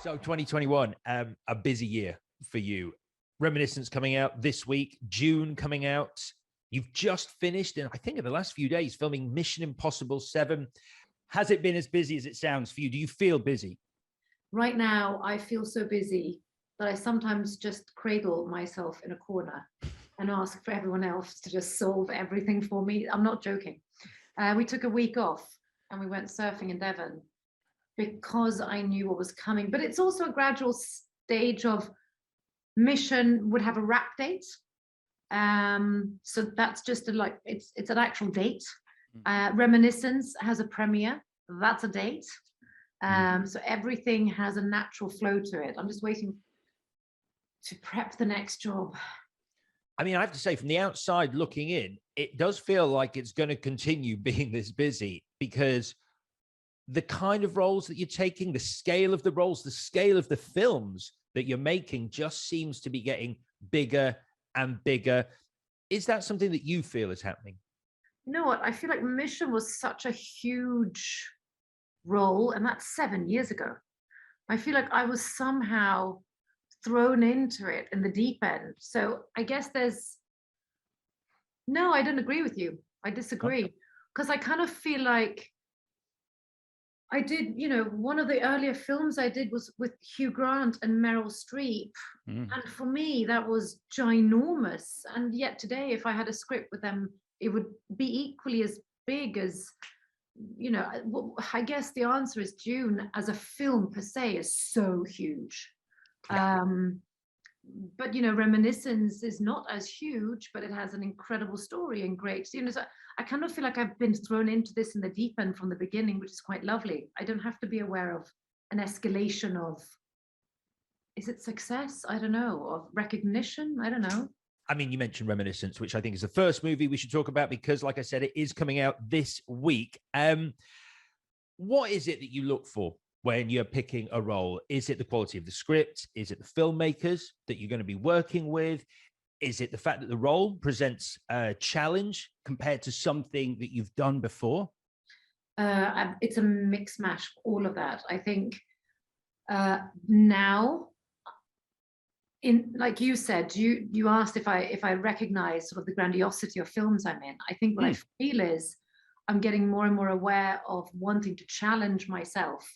So 2021, a busy year for you. Reminiscence coming out this week, Dune coming out. You've just finished, and I think in the last few days, filming Mission Impossible 7. Has it been as busy as it sounds for you? Do you feel busy? Right now, I feel so busy that I sometimes just cradle myself in a corner and ask for everyone else to just solve everything for me. I'm not joking. We took a week off and we went surfing in Devon because I knew what was coming. But it's also a gradual stage of Mission would have a wrap date. So that's just it's an actual date. Reminiscence has a premiere. That's a date. So everything has a natural flow to it. I'm just waiting to prep the next job. I mean, I have to say, from the outside looking in, it does feel like it's going to continue being this busy, because the kind of roles that you're taking, the scale of the roles, the scale of the films that you're making just seems to be getting bigger and bigger. Is that something that you feel is happening? You know what? I feel like Mission was such a huge role, and that's 7 years ago. I feel like I was somehow thrown into it in the deep end. So I guess no, I don't agree with you. I disagree. Because I kind of feel like I did, one of the earlier films I did was with Hugh Grant and Meryl Streep. And for me, that was ginormous. And yet today, if I had a script with them, it would be equally as big as, I guess the answer is Dune as a film per se is so huge. Yeah. But Reminiscence is not as huge, but it has an incredible story and great. So I kind of feel like I've been thrown into this in the deep end from the beginning, which is quite lovely. I don't have to be aware of an escalation of, is it success? I don't know. Of recognition? I don't know. I mean, you mentioned Reminiscence, which I think is the first movie we should talk about because, like I said, it is coming out this week. What is it that you look for when you're picking a role? Is it the quality of the script? Is it the filmmakers that you're going to be working with? Is it the fact that the role presents a challenge compared to something that you've done before? It's a mix mash, all of that. I think now, like you said, you asked if I recognize sort of the grandiosity of films I'm in. I think what I feel is I'm getting more and more aware of wanting to challenge myself.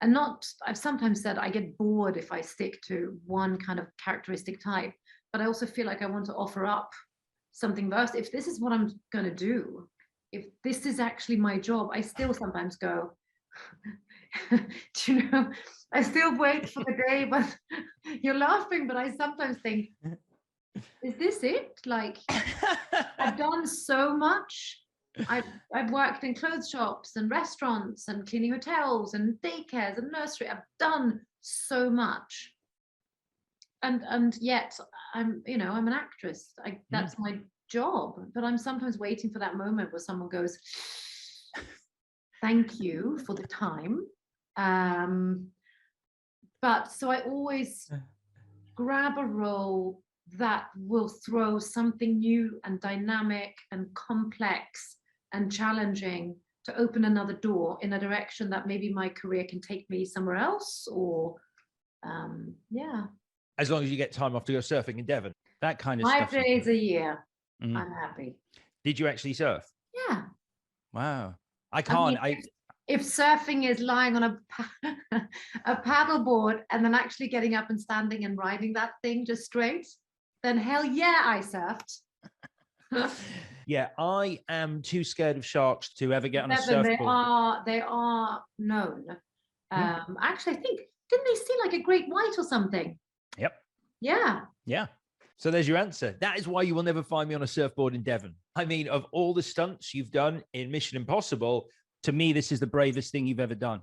And I've sometimes said I get bored if I stick to one kind of characteristic type, but I also feel like I want to offer up something else. If this is what I'm going to do, if this is actually my job, I still sometimes go, I still wait for the day, but you're laughing, but I sometimes think, is this it? Like, I've done so much. I've worked in clothes shops and restaurants and cleaning hotels and daycares and nursery. I've done so much, and yet I'm an actress. That's my job. But I'm sometimes waiting for that moment where someone goes, "Thank you for the time." But so I always grab a role that will throw something new and dynamic and complex and challenging to open another door in a direction that maybe my career can take me somewhere else, or As long as you get time off to go surfing in Devon, that kind of 5 stuff. days a year, I'm happy. Did you actually surf? Yeah. Wow. I can't. If surfing is lying on a paddleboard and then actually getting up and standing and riding that thing just straight, then hell yeah, I surfed. Yeah, I am too scared of sharks to ever get on a surfboard. They are known. Actually, I think, didn't they see like a great white or something? Yep. Yeah. So there's your answer. That is why you will never find me on a surfboard in Devon. I mean, of all the stunts you've done in Mission Impossible, to me, this is the bravest thing you've ever done.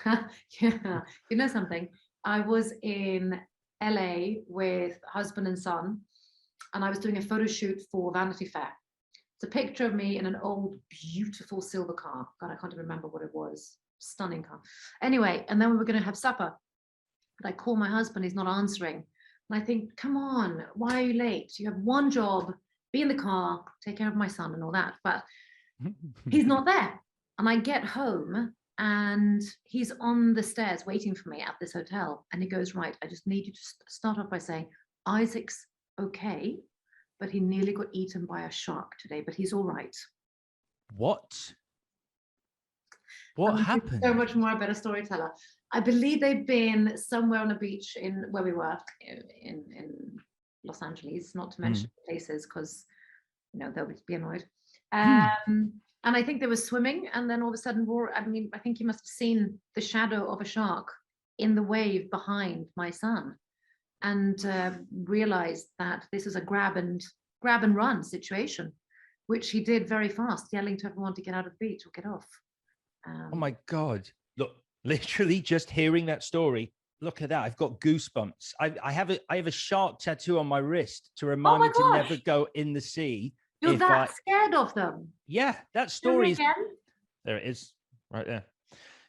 Yeah. You know something? I was in LA with husband and son, and I was doing a photo shoot for Vanity Fair. It's a picture of me in an old, beautiful silver car. God, I can't even remember what it was. Stunning car. Anyway, and then we were going to have supper. And I call my husband, he's not answering. And I think, come on, why are you late? You have one job, be in the car, take care of my son and all that. But he's not there. And I get home And he's on the stairs waiting for me at this hotel. And he goes, right, I just need you to start off by saying, Isaac's okay, but he nearly got eaten by a shark today, but he's all right. What? What happened? So much more a better storyteller. I believe they'd been somewhere on a beach in where we were in Los Angeles, not to mention places because they'll be annoyed. And I think they were swimming, and then all of a sudden, I think he must have seen the shadow of a shark in the wave behind my son, and realized that this is a grab and run situation, which he did very fast, yelling to everyone to get out of the beach or get off. Oh my God. Look, literally just hearing that story. Look at that. I've got goosebumps. I have a shark tattoo on my wrist to remind me to never go in the sea. You're that scared of them? Yeah, that story is... There it is, right there.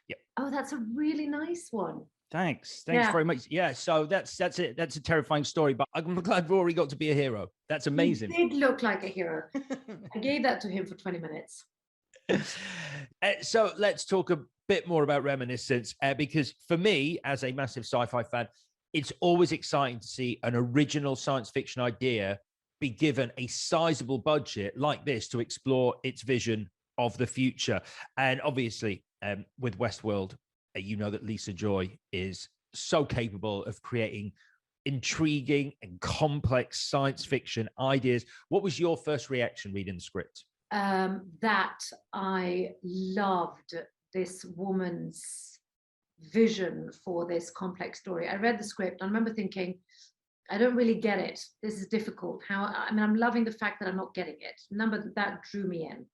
Yeah. Oh, that's a really nice one. Thanks very much. Yeah, so that's it. That's a terrifying story, but I'm glad Rory got to be a hero. That's amazing. He did look like a hero. I gave that to him for 20 minutes. So let's talk a bit more about Reminiscence, because for me, as a massive sci-fi fan, it's always exciting to see an original science fiction idea be given a sizable budget like this to explore its vision of the future. And obviously, with Westworld, you know that Lisa Joy is so capable of creating intriguing and complex science fiction ideas. What was your first reaction reading the script? That I loved this woman's vision for this complex story. I read the script. I remember thinking, I don't really get it. This is difficult. I'm loving the fact that I'm not getting it. That drew me in.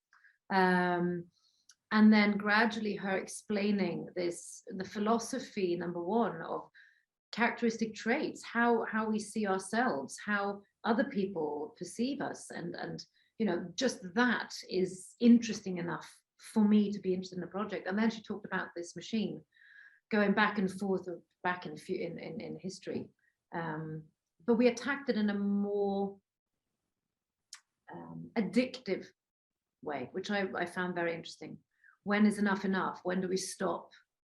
And then gradually her explaining the philosophy, number one, of characteristic traits, how we see ourselves, how other people perceive us, and just that is interesting enough for me to be interested in the project. And then she talked about this machine going back and forth, back in history. But we attacked it in a more addictive way, which I found very interesting. When is enough enough? When do we stop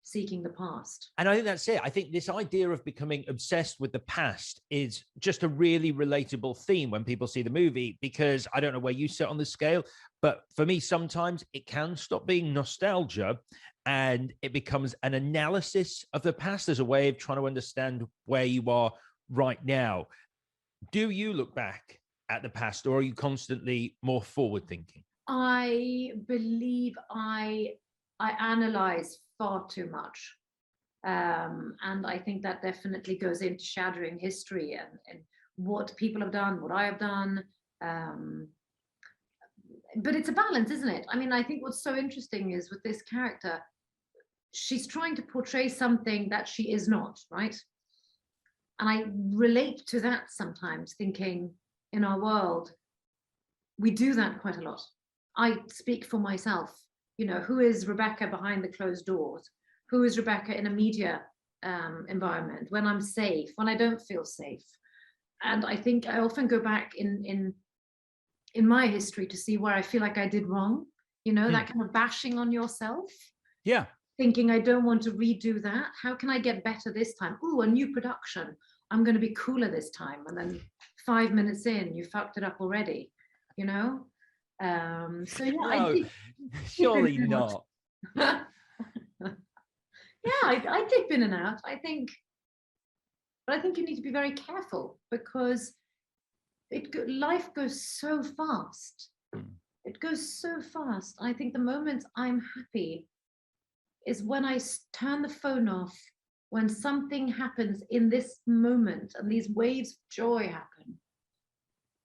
seeking the past? And I think that's it. I think this idea of becoming obsessed with the past is just a really relatable theme when people see the movie, because I don't know where you sit on the scale, but for me, sometimes it can stop being nostalgia and it becomes an analysis of the past as a way of trying to understand where you are right now. Do you look back at the past, or are you constantly more forward thinking? I believe I analyze far too much. And I think that definitely goes into shadowing history and what people have done, what I have done. But it's a balance, isn't it? I mean, I think what's so interesting is with this character, she's trying to portray something that she is not, right? And I relate to that sometimes, thinking in our world, we do that quite a lot. I speak for myself. Who is Rebecca behind the closed doors? Who is Rebecca in a media environment, when I'm safe, when I don't feel safe? And I think I often go back in my history to see where I feel like I did wrong, that kind of bashing on yourself. Yeah. Thinking, I don't want to redo that. How can I get better this time? Oh, a new production. I'm going to be cooler this time. And then 5 minutes in, you fucked it up already, So yeah, no, surely not. Yeah, I dip in and out. I think you need to be very careful, because life goes so fast. It goes so fast. I think the moment I'm happy is when I turn the phone off, when something happens in this moment and these waves of joy happen.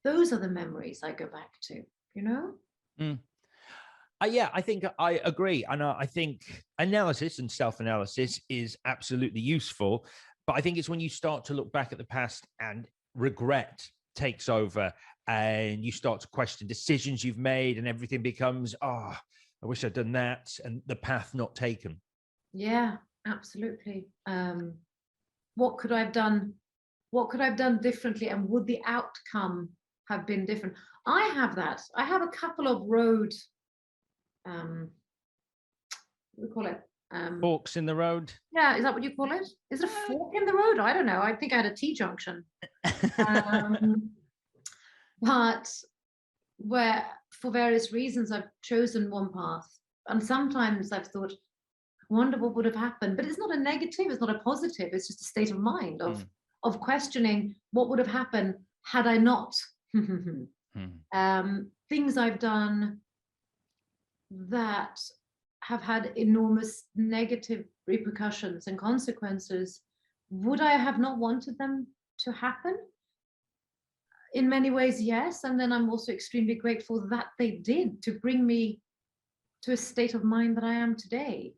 Those are the memories I go back to, Yeah, I think I agree. And I think analysis and self-analysis is absolutely useful. But I think it's when you start to look back at the past and regret takes over and you start to question decisions you've made, and everything becomes, I wish I'd done that, and the path not taken. Yeah, absolutely. What could I have done? What could I have done differently? And would the outcome have been different? I have that. I have a couple of road, we call it Forks in the road. Yeah, is that what you call it? Is it a fork in the road? I don't know. I think I had a T-junction. But where, for various reasons, I've chosen one path. And sometimes I've thought, I wonder what would have happened. But it's not a negative, it's not a positive. It's just a state of mind of questioning what would have happened had I not. Things I've done that have had enormous negative repercussions and consequences. Would I have not wanted them to happen? In many ways, yes. And then I'm also extremely grateful that they did, to bring me to a state of mind that I am today.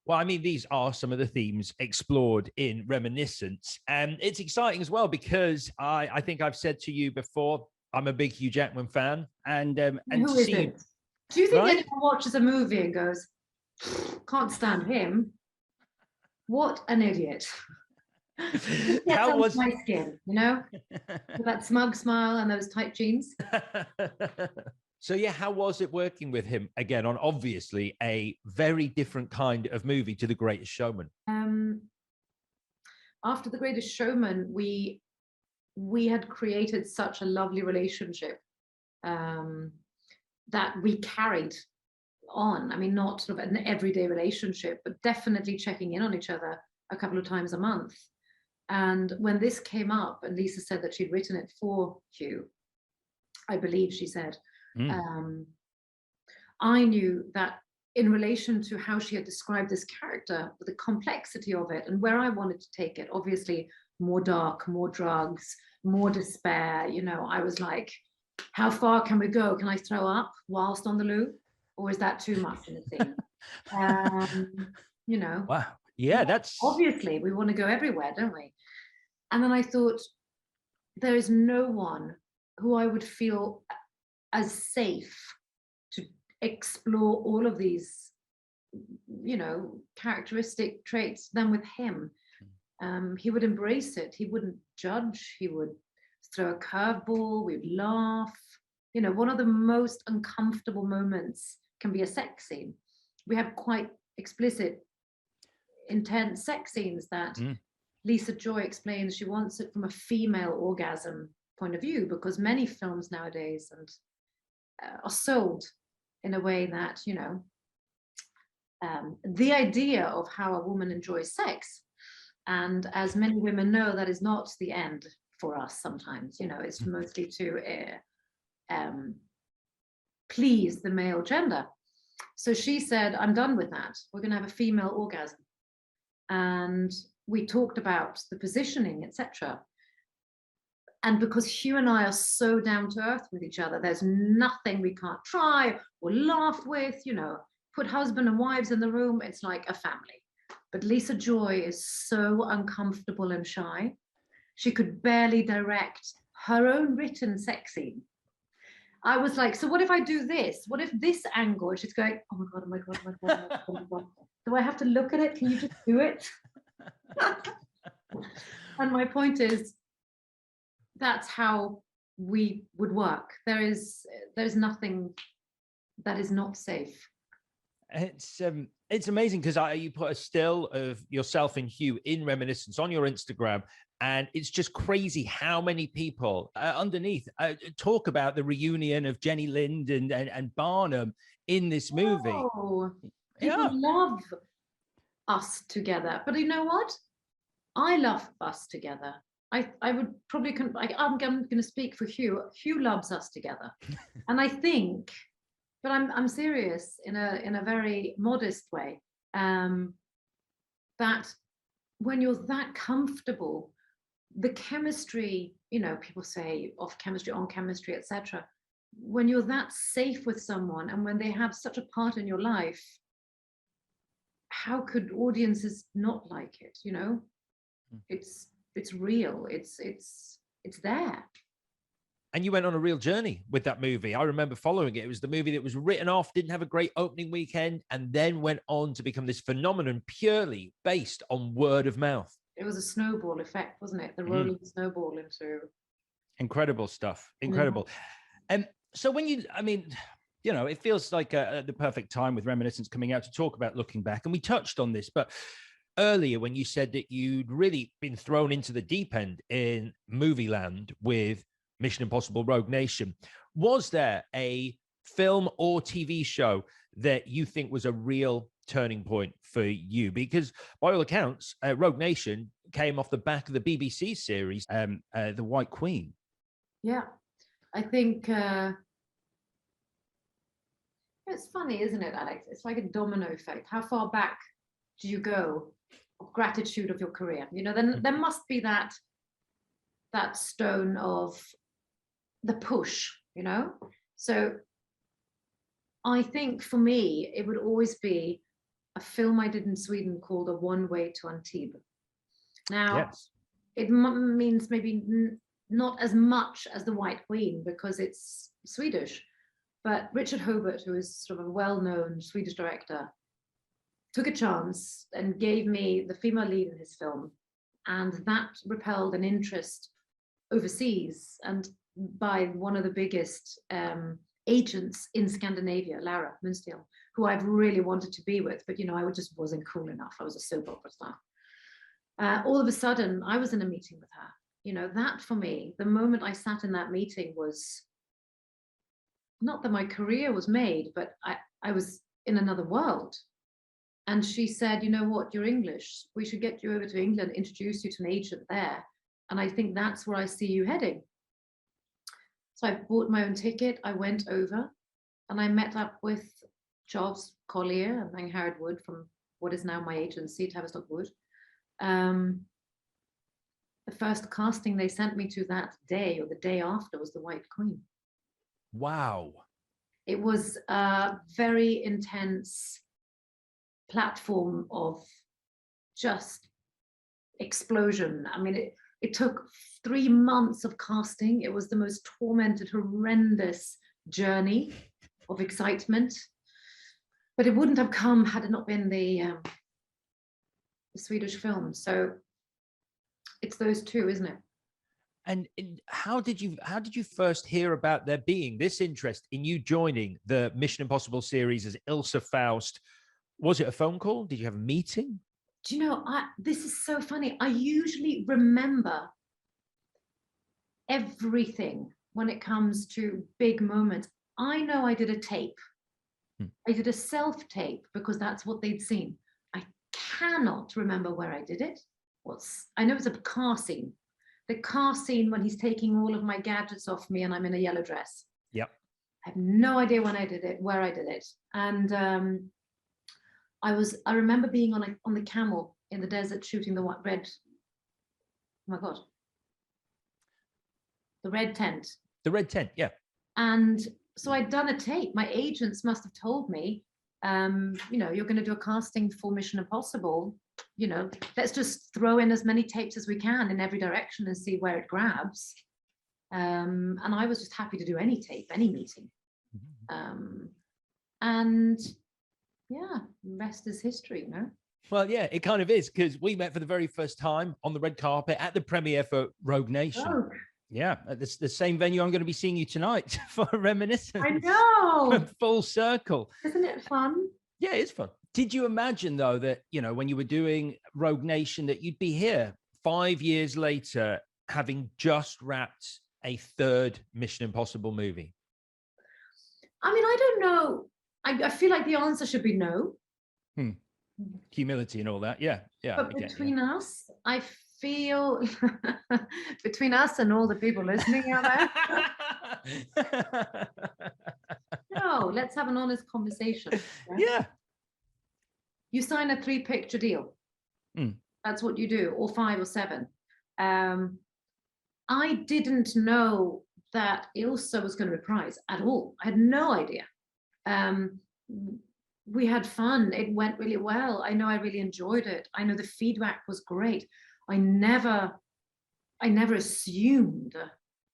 Well, I mean, these are some of the themes explored in Reminiscence. And it's exciting as well, because I think I've said to you before, I'm a big Hugh Jackman fan. And who is it? Do you think anyone watches a movie and goes, can't stand him? What an idiot. How was my skin, you know? With that smug smile and those tight jeans. So yeah, how was it working with him again on obviously a very different kind of movie to The Greatest Showman? After The Greatest Showman, we had created such a lovely relationship that we carried on. I mean, not sort of an everyday relationship, but definitely checking in on each other a couple of times a month. And when this came up, and Lisa said that she'd written it for Hugh, I believe she said, I knew that in relation to how she had described this character, the complexity of it and where I wanted to take it, obviously more dark, more drugs, more despair, you know, I was like, how far can we go? Can I throw up whilst on the loo? Or is that too much in a scene? You know. Wow. Yeah, that's... Obviously, we want to go everywhere, don't we? And then I thought, there is no one who I would feel as safe to explore all of these, you know, characteristic traits than with him. He would embrace it. He wouldn't judge. He would throw a curveball. We'd laugh. You know, one of the most uncomfortable moments can be a sex scene. We have quite explicit, intense sex scenes that Lisa Joy explains she wants it from a female orgasm point of view, because many films nowadays are sold in a way that, you know, the idea of how a woman enjoys sex, and as many women know, that is not the end for us sometimes. You know, it's mostly to please the male gender. So she said, I'm done with that. We're going to have a female orgasm. And we talked about the positioning, etc. And because Hugh and I are so down to earth with each other, there's nothing we can't try or laugh with, you know, put husband and wives in the room, it's like a family. But Lisa Joy is so uncomfortable and shy. She could barely direct her own written sex scene. I was like, so what if I do this? What if this angle? And she's going, oh my God, oh my God, oh my God, oh my God, oh my God. Do I have to look at it? Can you just do it? And my point is, that's how we would work. There's nothing that is not safe. It's amazing because you put a still of yourself and Hugh in Reminiscence on your Instagram, and it's just crazy how many people underneath talk about the reunion of Jenny Lind and Barnum in this movie. Oh, people love us together, but you know what? I love us together. I would probably, I'm going to speak for Hugh. Hugh loves us together, and I think. But I'm serious in a very modest way. That when you're that comfortable, the chemistry, you know, people say off chemistry, on chemistry, etc. When you're that safe with someone, and when they have such a part in your life, how could audiences not like it? You know, it's real. It's there. And you went on a real journey with that movie. I remember following it. It was the movie that was written off, didn't have a great opening weekend, and then went on to become this phenomenon purely based on word of mouth. It was a snowball effect, wasn't it? The rolling snowball into... Incredible stuff. Incredible. And so when you, I mean, you know, it feels like the perfect time with Reminiscence coming out to talk about looking back. And we touched on this, but earlier when you said that you'd really been thrown into the deep end in movie land with Mission Impossible Rogue Nation, was there a film or TV show that you think was a real turning point for you? Because by all accounts, Rogue Nation came off the back of the BBC series, The White Queen. Yeah, I think it's funny, isn't it, Alex? It's like a domino effect. How far back do you go of gratitude of your career? You know, then there must be that stone of the push, you know? So I think for me, it would always be a film I did in Sweden called A One Way to Antibes. Now, Yes. it means maybe not as much as The White Queen because it's Swedish, but Richard Hobart, who is sort of a well-known Swedish director, took a chance and gave me the female lead in his film, and that repelled an interest overseas and by one of the biggest agents in Scandinavia, Lara Munstiel, who I've really wanted to be with, but you know, I just wasn't cool enough. I was a soap opera star. All of a sudden, I was in a meeting with her. You know, that for me, the moment I sat in that meeting was not that my career was made, but I was in another world. And she said, you know what, you're English. We should get you over to England, introduce you to an agent there. And I think that's where I see you heading. So I bought my own ticket. I went over and I met up with Charles Collier and then Harrod Wood from what is now my agency, Tavistock Wood. The first casting they sent me to that day or the day after was The White Queen. Wow. It was a very intense platform of just explosion. I mean, it took 3 months of casting. It was the most tormented, horrendous journey of excitement. But it wouldn't have come had it not been the Swedish film. So it's those two, isn't it? And how did you first hear about there being this interest in you joining the Mission Impossible series as Ilsa Faust? Was it a phone call? Did you have a meeting? Do you know, this is so funny. I usually remember everything when it comes to big moments. I know I did a tape. I did a self-tape because that's what they'd seen. I cannot remember where I did it. I know it's a car scene. The car scene when he's taking all of my gadgets off me and I'm in a yellow dress. Yep. I have no idea when I did it, where I did it. And I remember being on the camel in the desert shooting the red, oh my God. The red tent. The red tent, yeah. And so I'd done a tape. My agents must have told me, you know, you're going to do a casting for Mission Impossible. You know, let's just throw in as many tapes as we can in every direction and see where it grabs. And I was just happy to do any tape, any meeting. And yeah, rest is history, you know? Well, yeah, it kind of is, because we met for the very first time on the red carpet at the premiere for Rogue Nation. Oh. Yeah, at the same venue I'm going to be seeing you tonight for Reminiscence. I know. Full circle. Isn't it fun? Yeah, it's fun. Did you imagine, though, that, you know, when you were doing Rogue Nation, that you'd be here 5 years later, having just wrapped a third Mission Impossible movie? I mean, I don't know. I feel like the answer should be no. Humility and all that. Yeah. Yeah. But between us, I feel between us and all the people listening out there. No, let's have an honest conversation. Yeah. You sign a 3-picture deal. That's what you do, or 5 or 7. I didn't know that Ilsa was going to reprise at all. I had no idea. We had fun. It went really well. I know I really enjoyed it. I know the feedback was great. I never assumed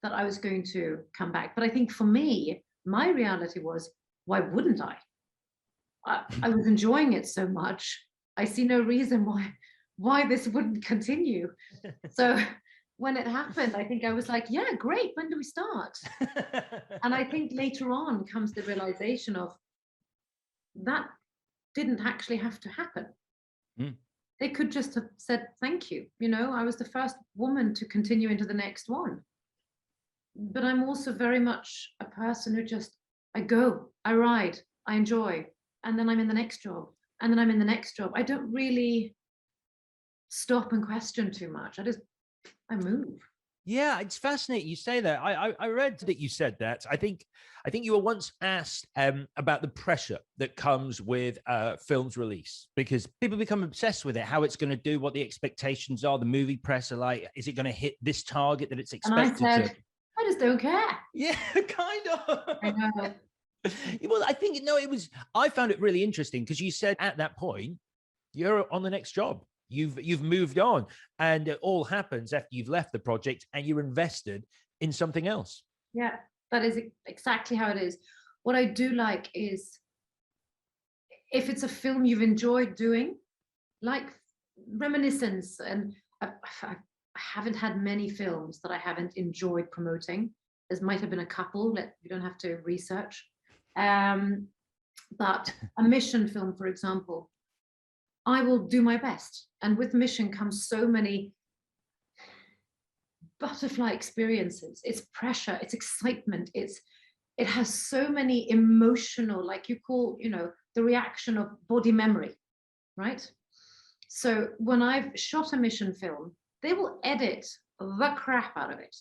that I was going to come back. But I think for me, my reality was, why wouldn't I? I was enjoying it so much. I see no reason why this wouldn't continue. So when it happened, I think I was like, yeah, great, when do we start? And I think later on comes the realization of that didn't actually have to happen. Mm. They could just have said thank you. You know, I was the first woman to continue into the next one. But I'm also very much a person who just, I go, I ride, I enjoy, and then I'm in the next job, and then I'm in the next job. I don't really stop and question too much. I move. Yeah, it's fascinating you say that. I read that you said that. I think you were once asked about the pressure that comes with film's release, because people become obsessed with it, how it's going to do, what the expectations are. The movie press are like, is it going to hit this target that it's And I expected said, to? I just don't care. Yeah, kind of. I know. Well, I think no, it was. I found it really interesting because you said at that point you're on the next job. You've moved on, and it all happens after you've left the project and you're invested in something else. Yeah, that is exactly how it is. What I do like is if it's a film you've enjoyed doing, like Reminiscence, and I haven't had many films that I haven't enjoyed promoting. There might have been a couple that you don't have to research. But a mission film, for example, I will do my best. And with mission comes so many butterfly experiences. It's pressure, it's excitement, it has so many emotional, like you call, the reaction of body memory, right? So when I've shot a mission film, they will edit the crap out of it.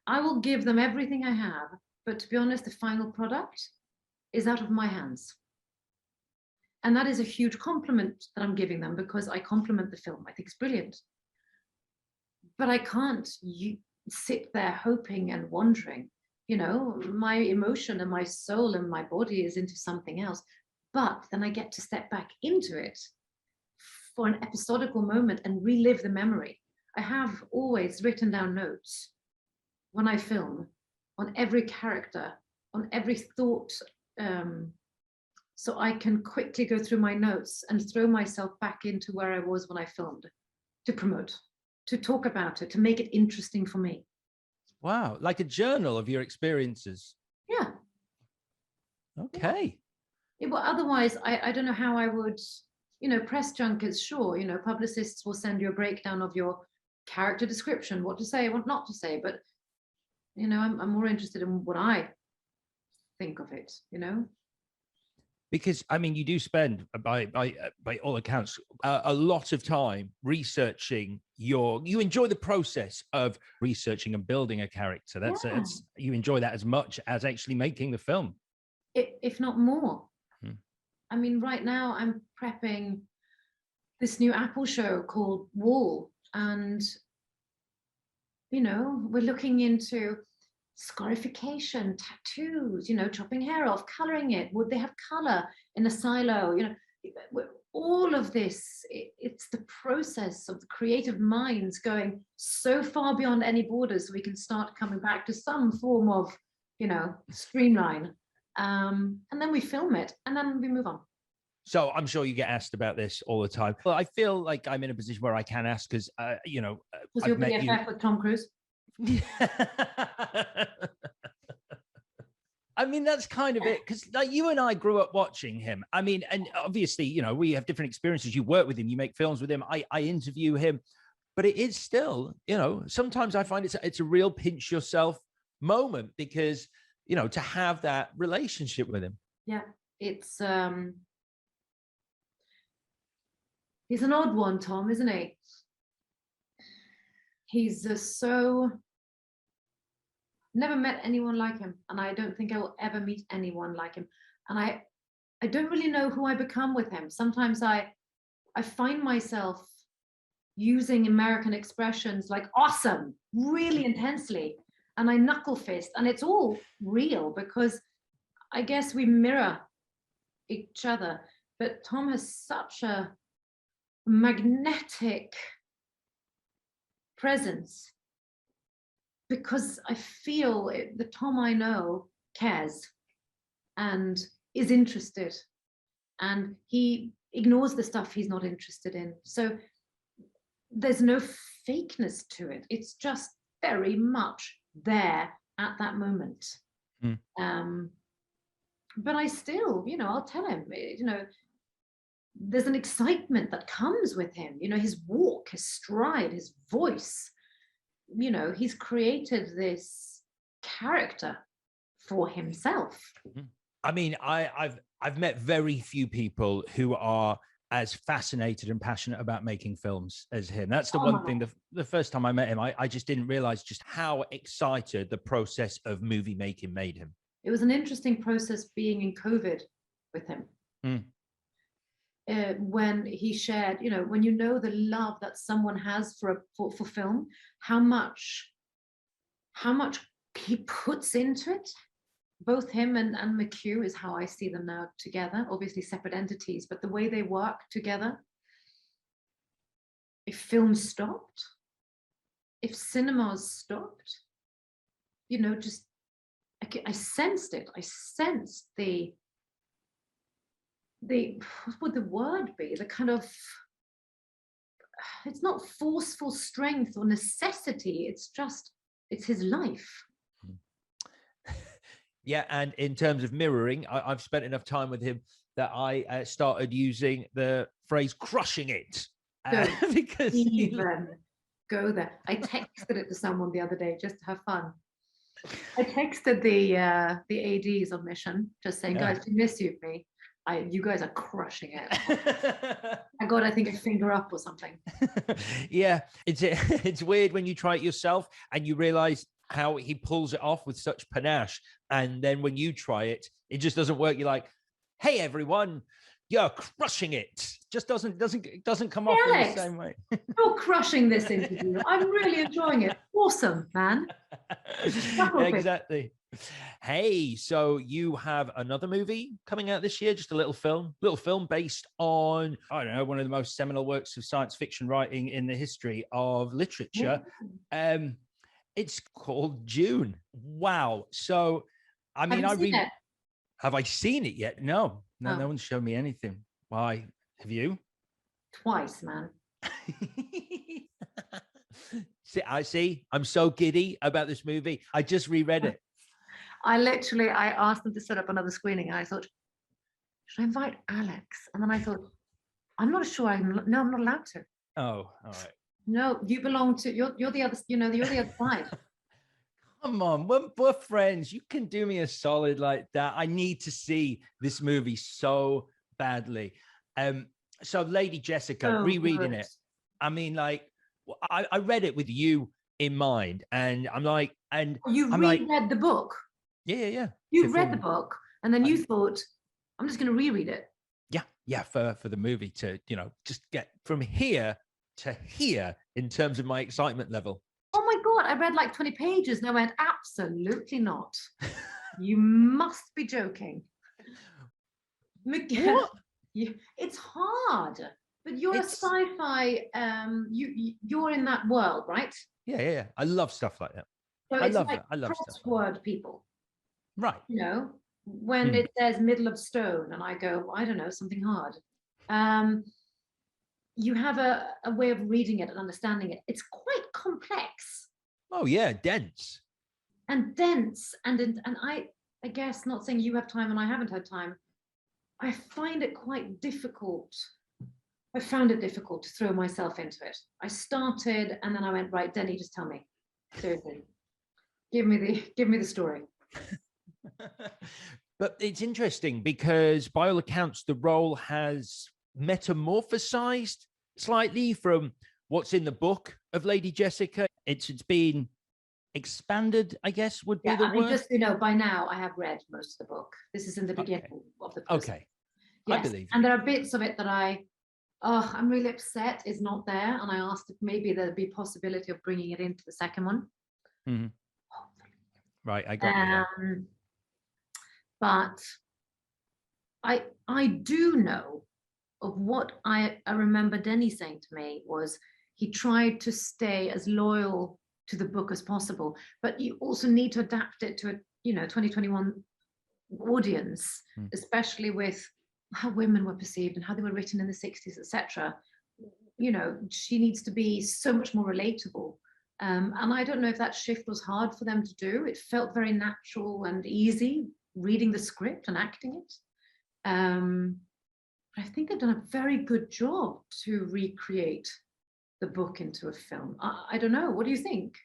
I will give them everything I have, but to be honest, the final product is out of my hands. And that is a huge compliment that I'm giving them, because I compliment the film. I think it's brilliant. But I can't sit there hoping and wondering. My emotion and my soul and my body is into something else. But then I get to step back into it for an episodical moment and relive the memory. I have always written down notes when I film on every character, on every thought, so I can quickly go through my notes and throw myself back into where I was when I filmed, to promote, to talk about it, to make it interesting for me. Wow, like a journal of your experiences. Yeah. Okay. Yeah, well, otherwise, I don't know how I would, press junkets, sure, publicists will send you a breakdown of your character description, what to say, what not to say, but, I'm more interested in what I think of it, Because I mean, you do spend by all accounts a lot of time researching you enjoy the process of researching and building a character. That's you enjoy that as much as actually making the film, if not more. I mean, right now I'm prepping this new Apple show called Wall, and we're looking into scarification, tattoos, chopping hair off, coloring it. Would they have color in a silo? All of this, it's the process of the creative minds going so far beyond any borders, so we can start coming back to some form of, streamline. And then we film it, and then we move on. So I'm sure you get asked about this all the time. Well, I feel like I'm in a position where I can ask because, Was your BFF with Tom Cruise? I mean, that's kind of it, because like you and I grew up watching him. I mean, and obviously, we have different experiences. You work with him, you make films with him. I interview him, but it is still, sometimes I find it's a real pinch yourself moment, because, to have that relationship with him. Yeah, it's he's an odd one, Tom, isn't he? He's so never met anyone like him, and I don't think I will ever meet anyone like him. And I don't really know who I become with him. Sometimes I find myself using American expressions like awesome really intensely, and I knuckle fist, and it's all real because I guess we mirror each other. But Tom has such a magnetic presence, because I feel the Tom I know cares and is interested, and he ignores the stuff he's not interested in. So there's no fakeness to it. It's just very much there at that moment. But I still, I'll tell him, there's an excitement that comes with him, his walk, his stride, his voice. He's created this character for himself. I mean, I've met very few people who are as fascinated and passionate about making films as him. That's the one thing. The first time I met him, I just didn't realize just how excited the process of movie making made him. It was an interesting process being in COVID with him. When he shared, when the love that someone has for film, how much he puts into it. Both him and McHugh is how I see them now together, obviously separate entities, but the way they work together. If film stopped, if cinemas stopped, just I sensed it. I sensed the what would the word be? The kind of, it's not forceful strength or necessity. It's his life. Yeah, and in terms of mirroring, I've spent enough time with him that I started using the phrase "crushing it" because go there. I texted it to someone the other day just to have fun. I texted the ADs on mission, just saying, guys, we miss you, me. You guys are crushing it. I think a finger up or something. Yeah, it's weird when you try it yourself and you realize how he pulls it off with such panache, and then when you try it, it just doesn't work. You're like, "Hey, everyone, you're crushing it." Just doesn't come off in the same way. You're crushing this interview. I'm really enjoying it. Awesome, man. Exactly. Hey, so you have another movie coming out this year, just a little film based on, I don't know, one of the most seminal works of science fiction writing in the history of literature. It's called Dune. Wow. So, I mean, have I seen it yet? No, no one's shown me anything. Why? Have you? Twice, man. See, I'm so giddy about this movie. I just reread it. I asked them to set up another screening, and I thought, should I invite Alex? And then I thought, I'm not sure. I'm not allowed to. Oh, all right. No, you belong to. You're the other. You're the other side. Come on, we're friends. You can do me a solid like that. I need to see this movie so badly. So Lady Jessica, rereading it. I mean, like, I read it with you in mind, and I'm like, and you reread the book. Yeah. You read the book, and then you thought, I'm just going to reread it. Yeah, for the movie to, just get from here to here in terms of my excitement level. Oh my God, I read like 20 pages and I went, absolutely not. You must be joking. What? It's hard, but you're a sci-fi, you're in that world, right? Yeah. I love stuff like that. So I love crossword people. Right. When it says middle of stone and I go, I don't know, something hard. You have a way of reading it and understanding it. It's quite complex. Oh yeah, dense. And I guess, not saying you have time and I haven't had time, I find it quite difficult. I found it difficult to throw myself into it. I started and then I went, right, Denny, just tell me. Seriously. Give me the story. But it's interesting because by all accounts, the role has metamorphosized slightly from what's in the book of Lady Jessica. It's been expanded, I guess, would be the word. Just by now I have read most of the book. This is in the beginning of the process. Okay. Yes. I believe. And there are bits of it that I'm really upset is not there. And I asked if maybe there'd be a possibility of bringing it into the second one. Mm-hmm. Right, I got you. But I do know of what I remember Denny saying to me was he tried to stay as loyal to the book as possible, but you also need to adapt it to a 2021 audience, especially with how women were perceived and how they were written in the 60s, etc. you know, she needs to be so much more relatable. And I don't know if that shift was hard for them to do. It felt very natural and easy reading the script and acting it. But I think they've done a very good job to recreate the book into a film. I don't know. What do you think?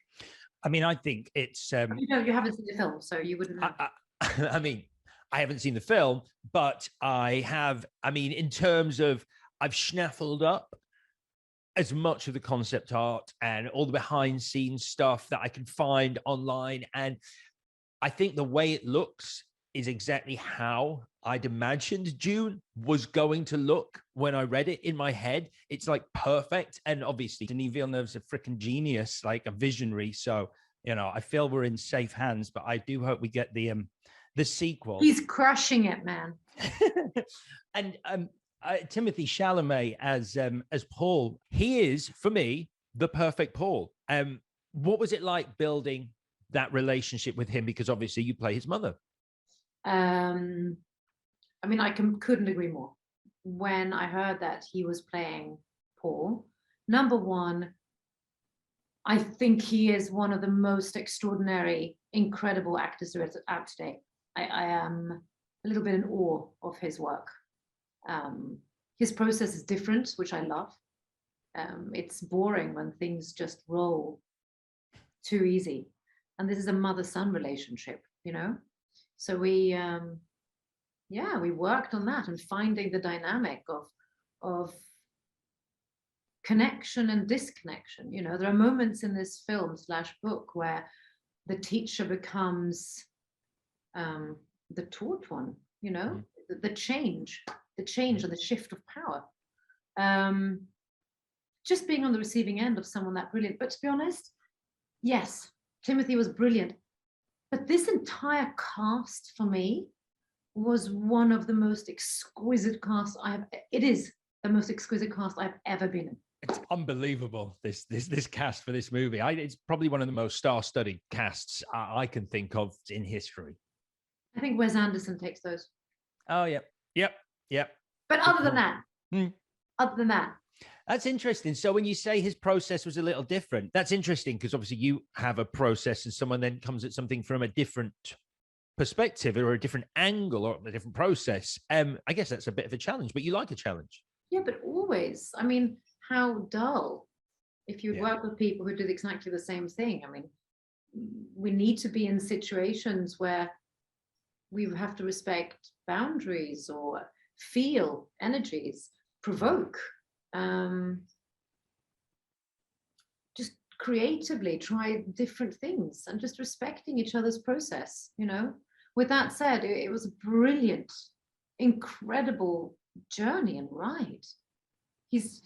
I mean, I think it's. You haven't seen the film, so you wouldn't know. I mean, I haven't seen the film, but I have. I mean, in terms of, I've schnaffled up as much of the concept art and all the behind scenes stuff that I can find online. And I think the way it looks is exactly how I'd imagined Dune was going to look when I read it in my head. It's like perfect. And obviously, Denis Villeneuve's a freaking genius, like a visionary. So, you know, I feel we're in safe hands, but I do hope we get the sequel. He's crushing it, man. And Timothée Chalamet as Paul, he is, for me, the perfect Paul. What was it like building that relationship with him? Because obviously you play his mother. I mean, I couldn't agree more. When I heard that he was playing Paul, number one, I think he is one of the most extraordinary, incredible actors there is out today. I am a little bit in awe of his work. His process is different, which I love. It's boring when things just roll too easy. And this is a mother-son relationship, you know? So we worked on that and finding the dynamic of connection and disconnection. You know, there are moments in this film / book where the teacher becomes the taught one, you know, the change and the shift of power. Just being on the receiving end of someone that brilliant. But to be honest, yes, Timothy was brilliant. But this entire cast for me was one of the most exquisite casts it is the most exquisite cast I've ever been in. It's unbelievable, this cast for this movie. It's probably one of the most star-studded casts I can think of in history. I think Wes Anderson takes those. Oh, yep. But other than that, that's interesting. So when you say his process was a little different, that's interesting because obviously you have a process and someone then comes at something from a different perspective or a different angle or a different process. I guess that's a bit of a challenge, but you like a challenge. Yeah, but always. I mean, how dull if you work with people who do exactly the same thing. I mean, we need to be in situations where we have to respect boundaries or feel energies, provoke. Just creatively try different things and just respecting each other's process, you know. With that said, it was a brilliant, incredible journey and ride. He's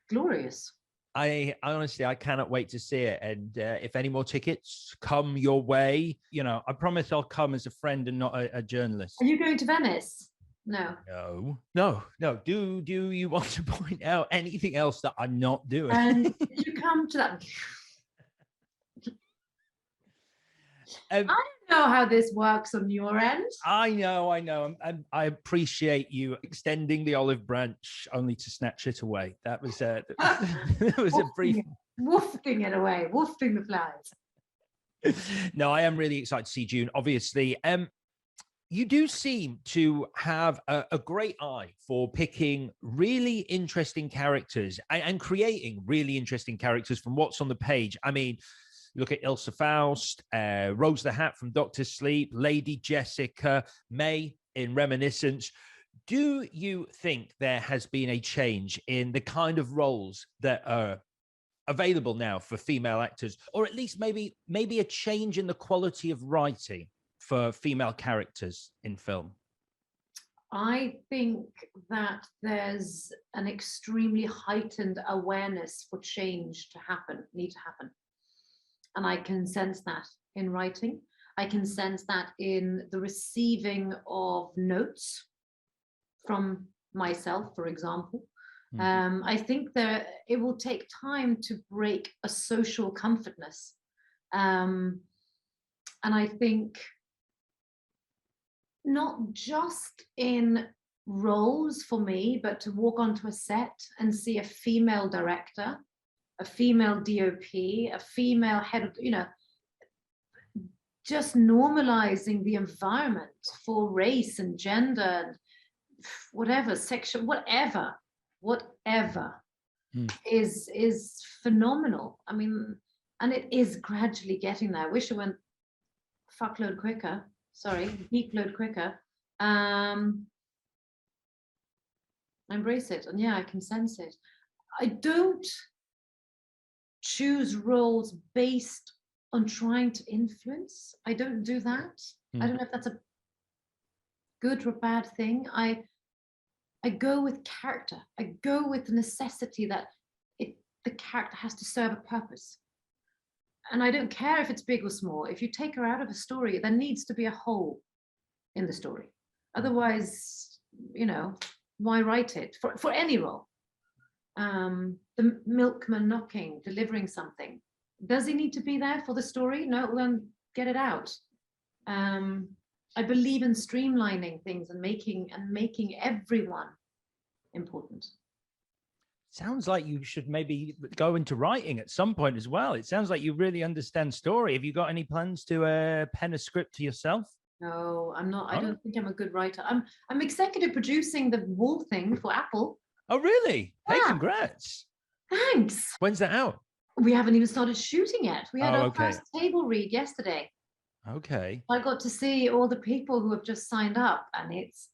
glorious. I honestly, I cannot wait to see it. And if any more tickets come your way, you know, I promise I'll come as a friend and not a journalist. Are you going to Venice? No. Do you want to point out anything else that I'm not doing? And you come to that. I don't know how this works on your end. I know. I appreciate you extending the olive branch only to snatch it away. That was a brief Woofing it away, woofing the flies. No, I am really excited to see Dune. Obviously, you do seem to have a great eye for picking really interesting characters and creating really interesting characters from what's on the page. I mean, look at Ilsa Faust, Rose the Hat from Doctor Sleep, Lady Jessica, May in Reminiscence. Do you think there has been a change in the kind of roles that are available now for female actors, or at least maybe a change in the quality of writing for female characters in film? I think that there's an extremely heightened awareness for change to need to happen. And I can sense that in writing. I can sense that in the receiving of notes from myself, for example. Mm-hmm. I think that it will take time to break a social comfortness. And I think not just in roles for me, but to walk onto a set and see a female director, a female DOP, a female head of, just normalizing the environment for race and gender and whatever, sexual, whatever is phenomenal. I mean, and it is gradually getting there. I wish it went fuckload quicker. Sorry, heap load quicker. I embrace it, and yeah, I can sense it. I don't choose roles based on trying to influence. I don't do that. I don't know if that's a good or bad thing. I go with character. I go with the necessity that the character has to serve a purpose. And I don't care if it's big or small. If you take her out of a story, there needs to be a hole in the story. Otherwise, why write it for any role? The milkman knocking, delivering something. Does he need to be there for the story? No, then get it out. I believe in streamlining things and making everyone important. Sounds like you should maybe go into writing at some point as well. It sounds like you really understand story. Have you got any plans to pen a script to yourself? No, I'm not. I don't think I'm a good writer. I'm executive producing the Wall thing for Apple. Oh, really? Yeah. Hey, congrats. Thanks. When's that out? We haven't even started shooting yet. We had our first table read yesterday. Okay. I got to see all the people who have just signed up, and it's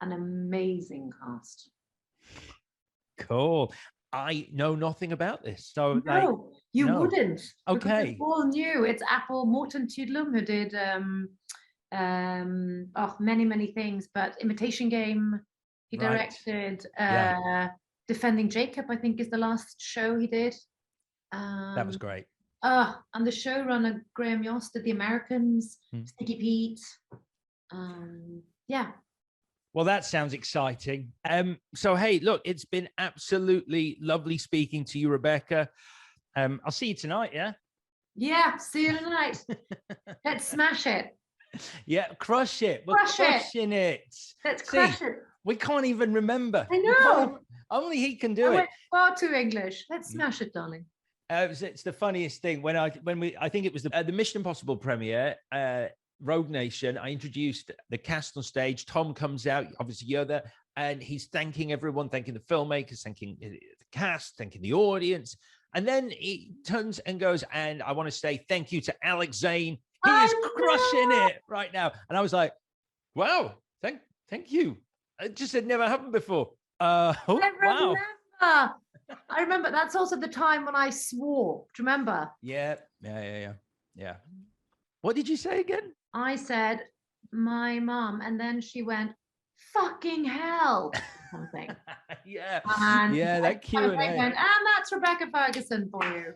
an amazing cast. Cool. I know nothing about this. So no, you wouldn't. Okay. It's all new. It's Apple. Morton Tudlum, who did many things, but Imitation Game, he directed. Defending Jacob, I think, is the last show he did. That was great. And the showrunner Graham Yost did The Americans, Sticky Pete. Yeah. Well, that sounds exciting. So, hey, look, it's been absolutely lovely speaking to you, Rebecca. I'll see you tonight, yeah? Yeah, see you tonight. Let's smash it. Yeah, crush it. We're crushing it. Let's crush it. We can't even remember. I know. Only he can do it. Far too English. Let's smash it, darling. It's the funniest thing. I think it was the Mission Impossible premiere, Rogue Nation. I introduced the cast on stage. Tom comes out, obviously you're there, and he's thanking everyone, thanking the filmmakers, thanking the cast, thanking the audience. And then he turns and goes, and I want to say thank you to Alex Zane. He is crushing it right now. And I was like, wow, thank you. It just had never happened before. Wow. I remember that's also the time when I swore. Do you remember? Yeah. What did you say again? I said, my mom, and then she went, fucking hell, something. Yeah. And that Q&A. And that's Rebecca Ferguson for you.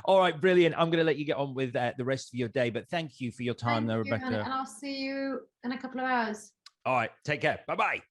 All right, brilliant. I'm going to let you get on with the rest of your day, but thank you for your time, Rebecca. And I'll see you in a couple of hours. All right, take care. Bye-bye.